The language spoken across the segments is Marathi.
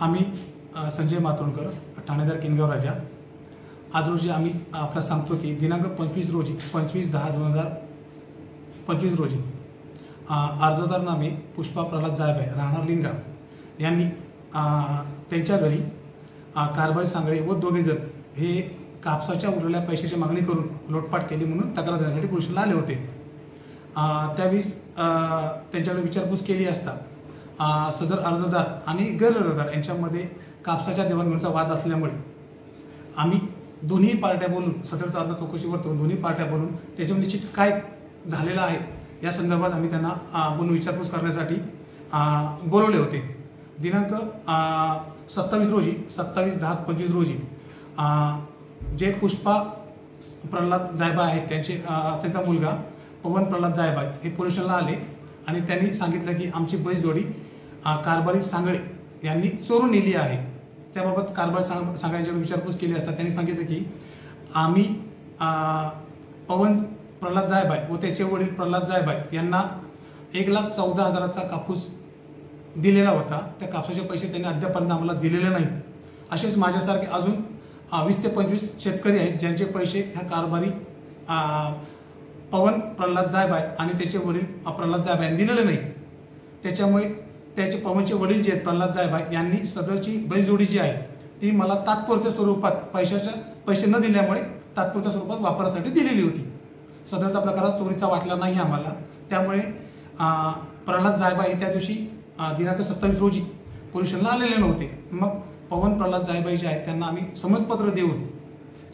आम्ही संजय मातोंडकर, ठाणेदार किनगाव राजा। आज रोजी आम्ही आपला सांगतो की दिनांक 25/10/2025 रोजी अर्जदार नामे पुष्पा प्रल्हाद जायभाय राहणार लिंगाव यांनी त्यांच्या घरी कारभारी सांगळे व दोघे जण हे कापसाच्या उरलेल्या पैशाची मागणी करून लोटपाट केली म्हणून तक्रार देण्यासाठी पोलिसांना आले होते। त्यावेळेस त्यांच्याकडे विचारपूस केली असता सदर अर्जदार आणि गैरअर्जदार यांच्यामध्ये कापसाच्या देवाणघेवाणीचा वाद असल्यामुळे आम्ही दोन्ही पार्ट्या बोलून सदरचा अर्ज चौकशीवर दोन्ही पार्ट्या बोलून त्याच्यावर निश्चित काय झालेलं आहे या संदर्भात आम्ही त्यांना बोलून विचारपूस करण्यासाठी बोलवले होते। दिनांक 27/10/25 रोजी जे पुष्पा प्रल्हाद जायभाय आहेत त्यांचा मुलगा पवन प्रल्हाद जायभाय हे पोलिसांना आले आणि त्यांनी सांगितलं की आमची बैलजोडी कारभारी सांगळे यांनी चोरून नेली आहे। त्याबाबत कारभारी सांगळ्यांच्याकडे विचारपूस केली असता त्यांनी सांगितलं की आम्ही पवन प्रल्हाद जायभाय व त्याचे वडील प्रल्हाद जायभाय यांना 1,14,000चा कापूस दिलेला होता। त्या कापसाचे पैसे त्यांनी अद्यापर्यंत आम्हाला दिलेले नाहीत। असेच माझ्यासारखे अजून 20 ते 25 शेतकरी आहेत ज्यांचे पैसे ह्या कारभारी पवन प्रल्हाद जायभाय आणि त्याचे वडील प्रल्हाद जायभाय यांनी दिलेले नाही। त्याच्यामुळे त्याचे पवनचे वडील जे प्रल्हाद जायभाय यांनी सदरची बैलजोडी जी आहे ती मला तात्पुरत्या स्वरूपात पैसे न दिल्यामुळे तात्पुरत्या स्वरूपात वापरासाठी दिलेली होती। सदरचा प्रकार चोरीचा वाटला नाही आम्हाला। त्यामुळे प्रल्हाद जायभाय त्या दिवशी दिनांक 27 रोजी पोलिसांना आलेले नव्हते। मग पवन प्रल्हाद जायभाय जे आहेत त्यांना आम्ही समजपत्र देऊन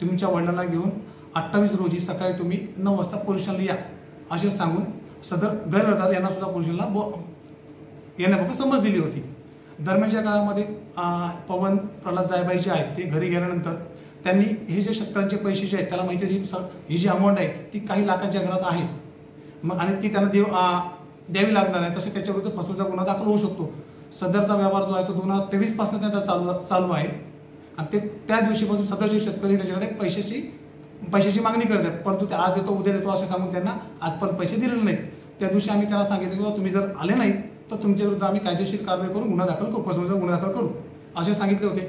तुमच्या वडिलांना घेऊन 28 रोजी सकाळी तुम्ही 9 वाजता पोलिसांना या असे सांगून सदर गैरअर्जदार यांना सुद्धा पोलिसांना येण्याबाबत समज दिली होती। दरम्यानच्या काळामध्ये पवन प्रल्हाद जायभाय जे आहेत ते घरी गेल्यानंतर त्यांनी हे जे शेतकऱ्यांचे पैसे जे आहेत त्याला माहिती ही जी अमाऊंट आहे ती काही लाखांच्या घरात आहे मग आणि ती त्यांना द्यावी लागणार आहे। तसे त्याच्याविरुद्ध फसवणुकीचा गुन्हा दाखल होऊ शकतो। सदरचा व्यवहार जो आहे तो 2023 पासून त्यांचा चालू आहे आणि ते त्या दिवशीपासून सदरचे शेतकरी त्याच्याकडे पैशाची मागणी करतात, परंतु ते आज येतो उद्या येतो असे सांगून त्यांना आजपर्यंत पैसे दिलेले नाहीत। त्या दिवशी आम्ही त्यांना सांगितलं की तुम्ही जर आले नाहीत तर तुमच्या विरुद्ध आम्ही कायदेशीर कारवाई करून गुन्हा दाखल करू, फसवणुकीचा गुन्हा दाखल करू असे सांगितले होते।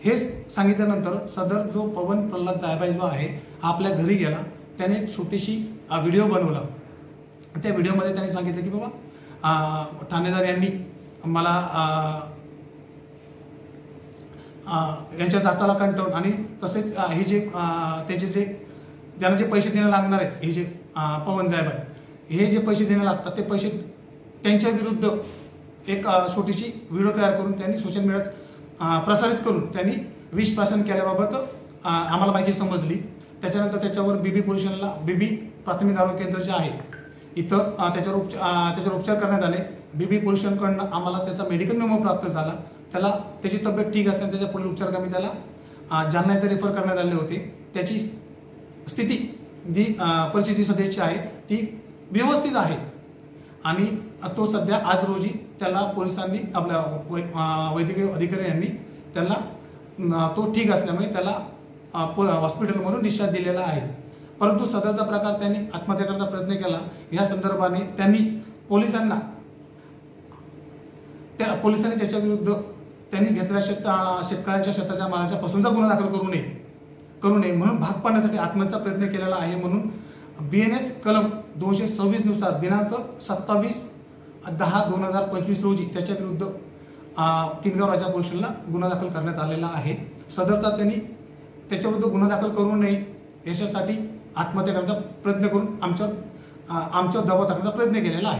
हे सांगितल्यानंतर सदर जो पवन प्रल्हाद जायभाय जो आहे आपल्या घरी गेला, त्याने एक छोटीशी व्हिडिओ बनवला। त्या व्हिडिओमध्ये त्यांनी सांगितलं की बाबा ठाणेदार यांनी मला यांच्या जाताला कंटाळून आणि तसेच हे जे त्याचे ज्यांना जे पैसे देणं लागणार आहेत हे जे पवन जायभाय हे जे पैसे देणं लागतात ते पैसे त्यांच्या विरुद्ध एक छोटीशी व्हिडिओ तयार करून त्यांनी सोशल मीडियात प्रसारित करून त्यांनी विष प्राशन केल्याबाबत आम्हाला माहिती समजली। त्याच्यानंतर त्याच्यावर बीबी प्राथमिक आरोग्य केंद्र जे आहे इथं त्याच्यावर उपचार करण्यात आले। बीबी पोलीस स्टेशनकडून आम्हाला त्याचा मेडिकल मेमो प्राप्त झाला। त्याला त्याची तब्येत ठीक असल्याने त्याच्या पुढील उपचारासाठी त्याला जालना येथे रेफर करण्यात आले होते। त्याची स्थिती जी परिस्थिती सध्याची आहे ती व्यवस्थित आहे आणि तो सध्या आज रोजी त्याला पोलिसांनी आपल्या वैद्यकीय अधिकारी यांनी त्याला तो ठीक असल्यामुळे त्याला हॉस्पिटलमधून डिस्चार्ज दिलेला आहे। परंतु सदरचा प्रकार त्यांनी आत्महत्या करण्याचा प्रयत्न केला। या संदर्भाने त्यांनी पोलिसांनी त्याच्या विरुद्ध त्यांनी घेतलेल्या शेतकऱ्यांच्या शेताच्या मालाच्या फसवणुकीचा गुन्हा दाखल करू नये म्हणून भाग पाडण्यासाठी आत्महत्येचा प्रयत्न केलेला आहे। म्हणून BNS कलम 226 नुसार दिनांक 27/10/2025 रोजी त्याच्या विरुद्ध किनगाव राजा पोलिसांना गुन्हा दाखल करण्यात आलेला आहे। सदरचा त्यांनी त्याच्याविरुद्ध गुन्हा दाखल करू नये याच्यासाठी आत्महत्या करण्याचा प्रयत्न करून आमच्यावर दबाव टाकण्याचा प्रयत्न केलेला आहे।